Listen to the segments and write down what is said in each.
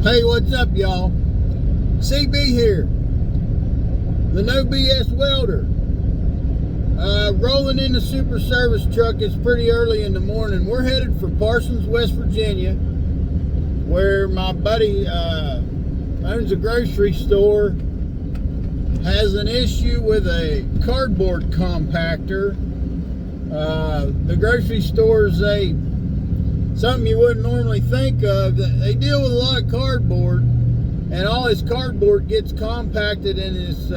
Hey, what's up, y'all? CB here, the No BS welder. Rolling in the super service truck. It's pretty early in the morning. We're headed for Parsons, West Virginia, where my buddy owns a grocery store, has an issue with a cardboard compactor. The grocery store is something you wouldn't normally think of. They deal with a lot of cardboard, and all his cardboard gets compacted in his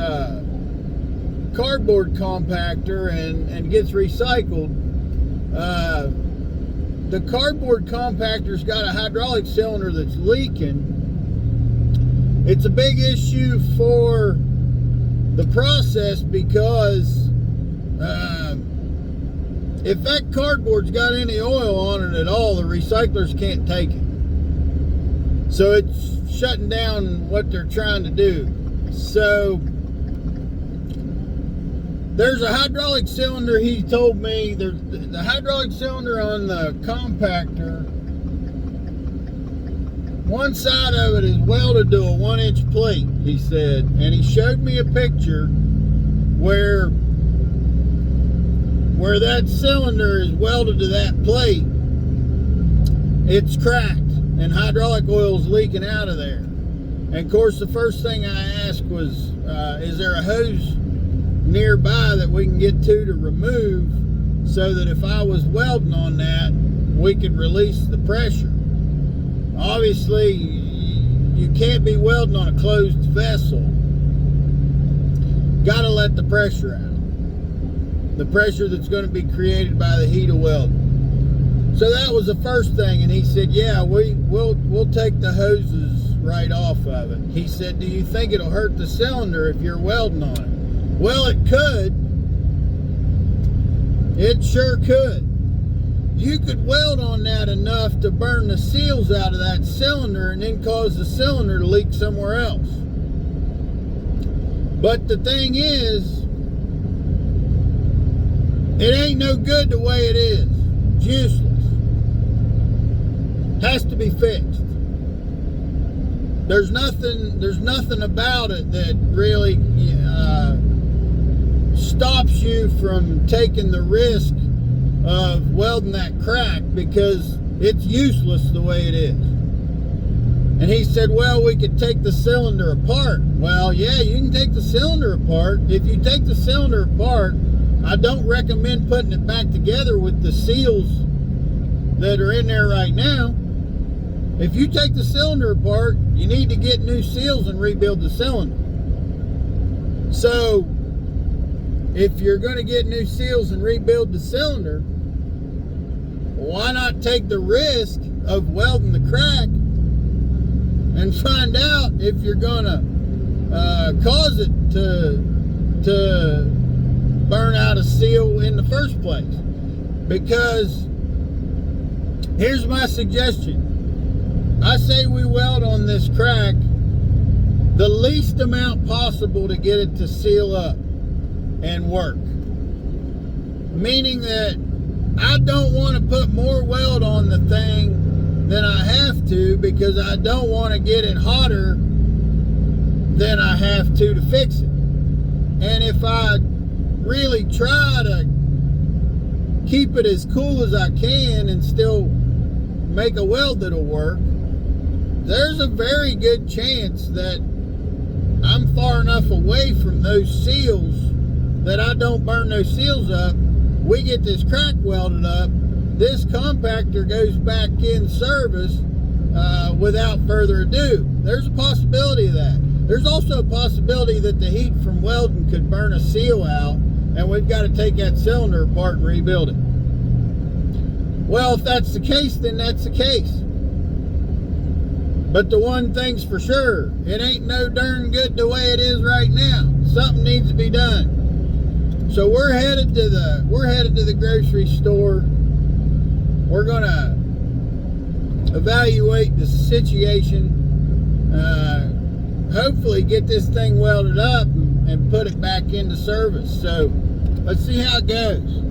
cardboard compactor and gets recycled. The cardboard compactor's got a hydraulic cylinder that's leaking. It's a big issue for the process because if that cardboard's got any oil on it at all, the recyclers can't take it. So it's shutting down what they're trying to do. So there's a hydraulic cylinder, he told me. There's the hydraulic cylinder on the compactor. One side of it is welded to a 1-inch plate, he said. And he showed me a picture where that cylinder is welded to that plate. It's cracked and hydraulic oil is leaking out of there. And of course, the first thing I asked was, is there a hose nearby that we can get to remove, so that if I was welding on that, we could release the pressure. Obviously, you can't be welding on a closed vessel. Gotta let the pressure out. The pressure that's going to be created by the heat of welding. So that was the first thing, and he said, yeah, we'll take the hoses right off of it. He said, do you think it'll hurt the cylinder if you're welding on it? Well, it could. It sure could. You could weld on that enough to burn the seals out of that cylinder and then cause the cylinder to leak somewhere else. But the thing is, it ain't no good the way it is. It's useless. Has to be fixed. There's nothing about it that really stops you from taking the risk of welding that crack, because it's useless the way it is. And he said, well, we could take the cylinder apart. Well, yeah, you can take the cylinder apart. If you take the cylinder apart, I don't recommend putting it back together with the seals that are in there right now. If you take the cylinder apart, you need to get new seals and rebuild the cylinder. So if you're going to get new seals and rebuild the cylinder, why not take the risk of welding the crack and find out if you're going to cause it to burn out a seal in the first place? Because here's my suggestion. I say we weld on this crack the least amount possible to get it to seal up and work. Meaning that I don't want to put more weld on the thing than I have to, because I don't want to get it hotter than I have to fix it. And if I really try to keep it as cool as I can and still make a weld that'll work, there's a very good chance that I'm far enough away from those seals that I don't burn those seals up. We get this crack welded up, this compactor goes back in service without further ado. There's a possibility of that. There's also a possibility that the heat from welding could burn a seal out, and we've got to take that cylinder apart and rebuild it. Well, if that's the case, then that's the case. But the one thing's for sure, it ain't no darn good the way it is right now. Something needs to be done. So we're headed to the grocery store. We're gonna evaluate the situation. Hopefully get this thing welded up and put it back into service. So let's see how it goes.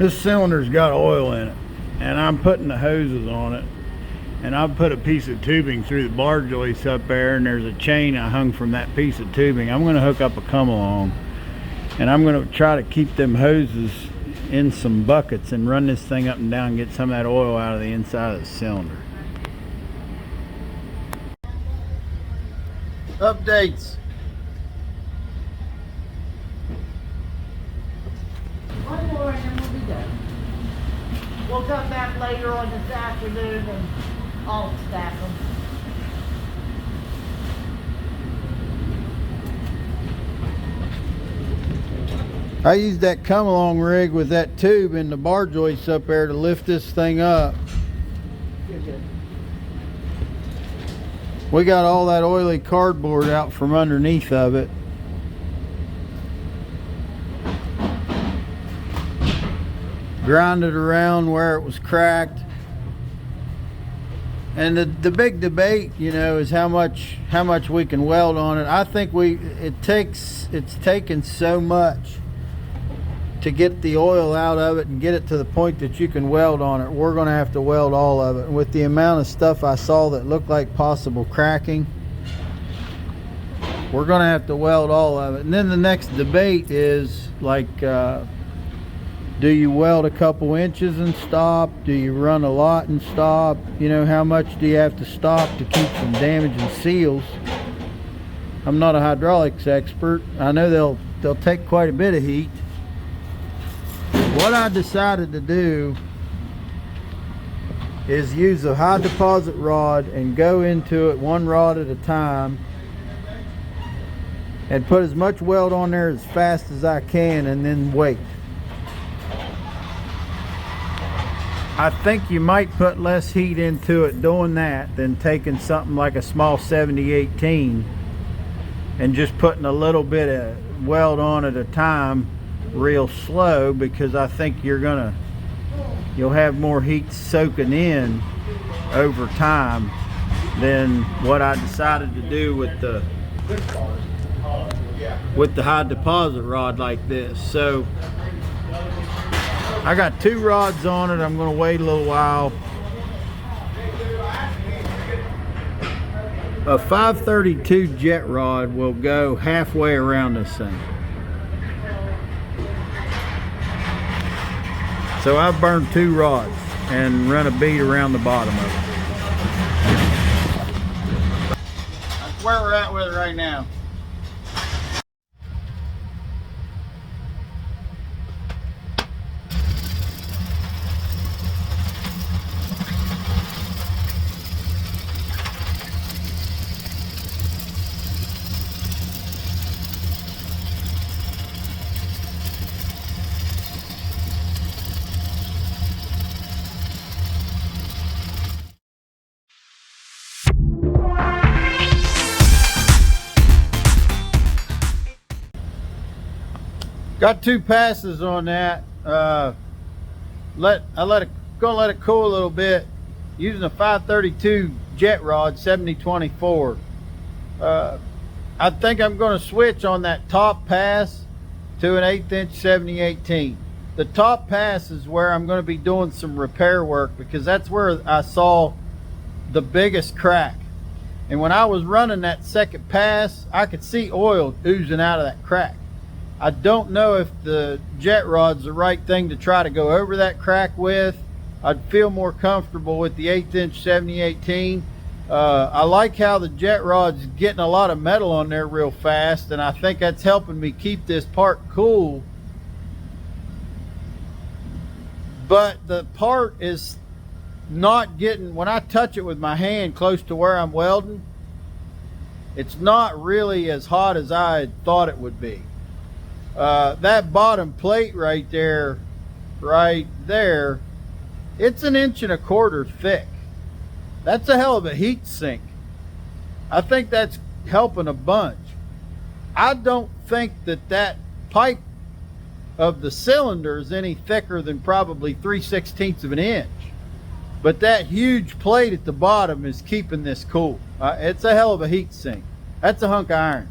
This cylinder's got oil in it, and I'm putting the hoses on it, and I've put a piece of tubing through the bar joist up there, and there's a chain I hung from that piece of tubing. I'm going to hook up a come along, and I'm going to try to keep them hoses in some buckets and run this thing up and down and get some of that oil out of the inside of the cylinder. Updates. One more and then we'll be done. We'll come back later on this afternoon and I'll stack them. I used that come along rig with that tube in the bar joist up there to lift this thing up. You're good. We got all that oily cardboard out from underneath of it. Ground it around where it was cracked. And the big debate, you know, is how much we can weld on it. I think it's taken so much to get the oil out of it and get it to the point that you can weld on it. We're going to have to weld all of it. And with the amount of stuff I saw that looked like possible cracking, we're going to have to weld all of it. And then the next debate is like, do you weld a couple inches and stop? Do you run a lot and stop? You know, how much do you have to stop to keep from damaging seals? I'm not a hydraulics expert. I know they'll take quite a bit of heat. What I decided to do is use a high deposit rod and go into it one rod at a time and put as much weld on there as fast as I can and then wait. I think you might put less heat into it doing that than taking something like a small 7018 and just putting a little bit of weld on at a time real slow, because I think you'll have more heat soaking in over time than what I decided to do with the high deposit rod like this. So I got 2 rods on it. I'm going to wait a little while. A 532 jet rod will go halfway around this thing. So I've burned 2 rods and run a bead around the bottom of it. That's where we're at with it right now. Got 2 passes on that. Gonna let it cool a little bit using a 532 jet rod 7024. I think I'm going to switch on that top pass to an 1/8 inch 7018. The top pass is where I'm going to be doing some repair work, because that's where I saw the biggest crack. And when I was running that second pass, I could see oil oozing out of that crack. I don't know if the jet rod's the right thing to try to go over that crack with. I'd feel more comfortable with the 1/8 inch 7018. I like how the jet rod's getting a lot of metal on there real fast, and I think that's helping me keep this part cool. But the part is not getting, when I touch it with my hand close to where I'm welding, it's not really as hot as I had thought it would be. That bottom plate right there, it's 1.25 inches thick. That's a hell of a heat sink. I think that's helping a bunch. I don't think that pipe of the cylinder is any thicker than probably 3/16 of an inch. But that huge plate at the bottom is keeping this cool. It's a hell of a heat sink. That's a hunk of iron.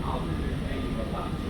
I'll do the paying about 60%.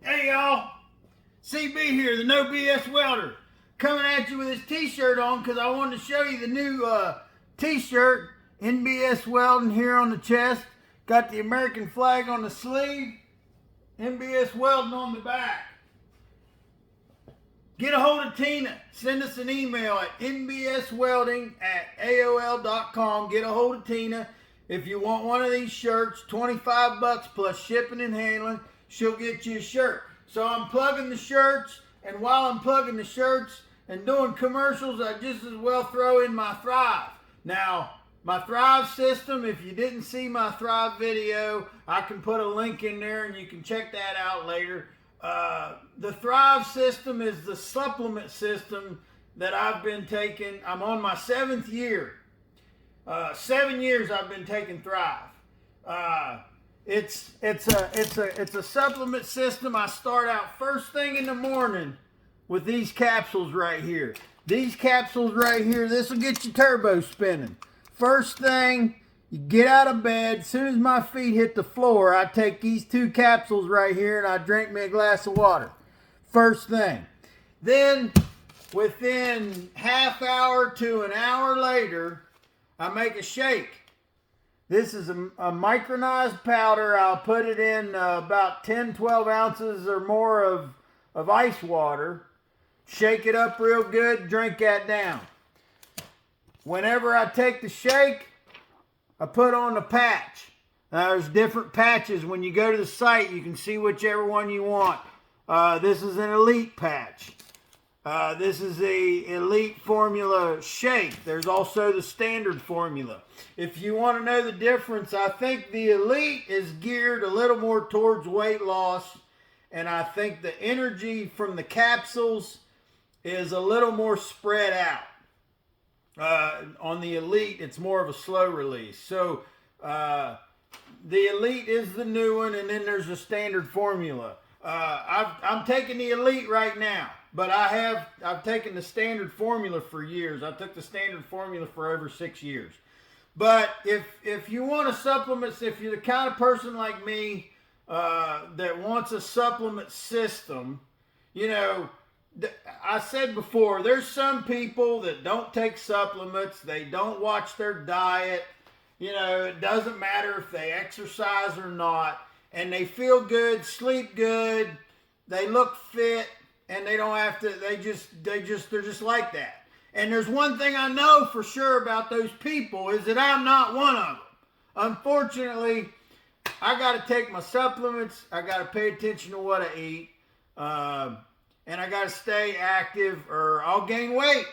Hey y'all, CB here, the No BS Welder, coming at you with this t-shirt on because I wanted to show you the new t-shirt, NBS Welding here on the chest. Got the American flag on the sleeve, NBS Welding on the back. Get a hold of Tina. Send us an email at nbswelding@aol.com. Get a hold of Tina. If you want one of these shirts, $25 plus shipping and handling, she'll get you a shirt. So I'm plugging the shirts, and while I'm plugging the shirts and doing commercials, I just as well throw in my Thrive. Now, my Thrive system, if you didn't see my Thrive video, I can put a link in there and you can check that out later. The Thrive system is the supplement system that I've been taking. I'm on my 7th year. 7 years I've been taking Thrive. It's a supplement system. I start out first thing in the morning with these capsules right here. These capsules right here, this will get your turbo spinning. First thing, you get out of bed, as soon as my feet hit the floor, I take these 2 capsules right here and I drink me a glass of water. First thing. Then, within half hour to an hour later, I make a shake. This is a micronized powder. I'll put it in about 10, 12 ounces or more of ice water. Shake it up real good, drink that down. Whenever I take the shake, I put on a patch. Now, there's different patches. When you go to the site, you can see whichever one you want. This is an Elite patch. This is the Elite Formula Shake. There's also the Standard Formula. If you want to know the difference, I think the Elite is geared a little more towards weight loss, and I think the energy from the capsules is a little more spread out. On the Elite, it's more of a slow release. So the Elite is the new one, and then there's a Standard Formula. I'm taking the Elite right now, but I've taken the Standard Formula for years. I took the Standard Formula for over 6 years. But if you want a supplement, if you're the kind of person like me that wants a supplement system, you know, I said before, there's some people that don't take supplements. They don't watch their diet. You know, it doesn't matter if they exercise or not. And they feel good, sleep good, they look fit, and they don't have to, they're just like that. And there's one thing I know for sure about those people is that I'm not one of them. Unfortunately, I got to take my supplements. I got to pay attention to what I eat. And I got to stay active or I'll gain weight.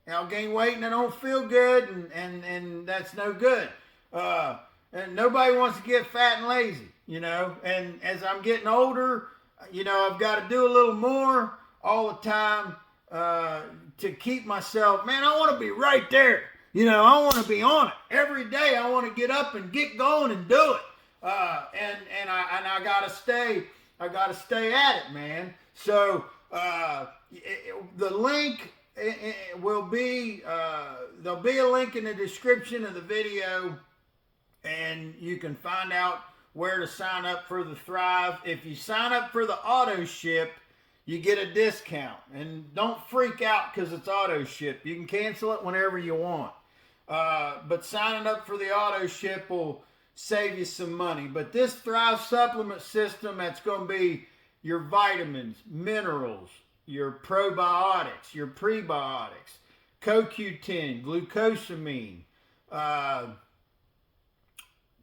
I'll gain weight and I don't feel good, and that's no good. And nobody wants to get fat and lazy, you know. And as I'm getting older, you know, I've got to do a little more all the time to keep myself. Man, I want to be right there. You know, I want to be on it every day. I want to get up and get going and do it. And I gotta stay. I gotta stay at it, man. So the link will be there'll be a link in the description of the video, and you can find out where to sign up for the Thrive. If you sign up for the auto ship, you get a discount. And don't freak out because it's auto ship. You can cancel it whenever you want. But signing up for the auto ship will save you some money. But this Thrive supplement system, that's going to be your vitamins, minerals, your probiotics, your prebiotics, CoQ10, glucosamine,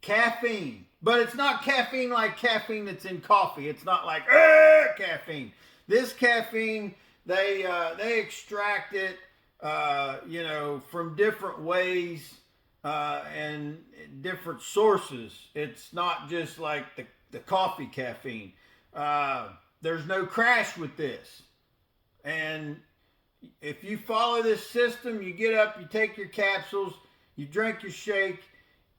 caffeine. But it's not caffeine like caffeine that's in coffee. It's not like caffeine. This caffeine, they extract it, you know, from different ways and different sources. It's not just like the coffee caffeine. There's no crash with this. And if you follow this system, you get up, you take your capsules, you drink your shake,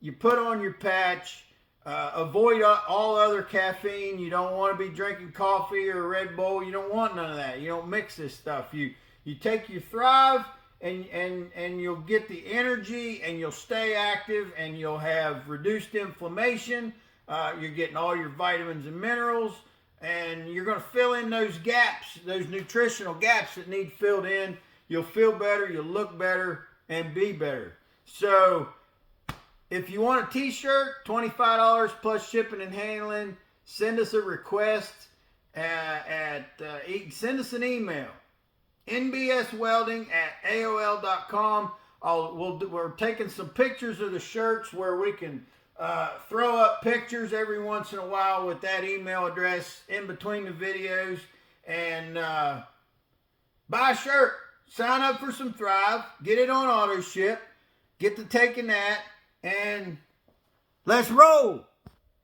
you put on your patch, avoid all other caffeine. You don't want to be drinking coffee or Red Bull. You don't want none of that. You don't mix this stuff. You take your Thrive, and you'll get the energy, and you'll stay active, and you'll have reduced inflammation. You're getting all your vitamins and minerals, and you're going to fill in those gaps, those nutritional gaps that need filled in. You'll feel better, you'll look better, and be better. So if you want a t-shirt, $25 plus shipping and handling. Send us a request send us an email, nbswelding@aol.com. We're taking some pictures of the shirts where we can throw up pictures every once in a while with that email address in between the videos, and buy a shirt. Sign up for some Thrive. Get it on auto ship. Get to taking that, and let's roll.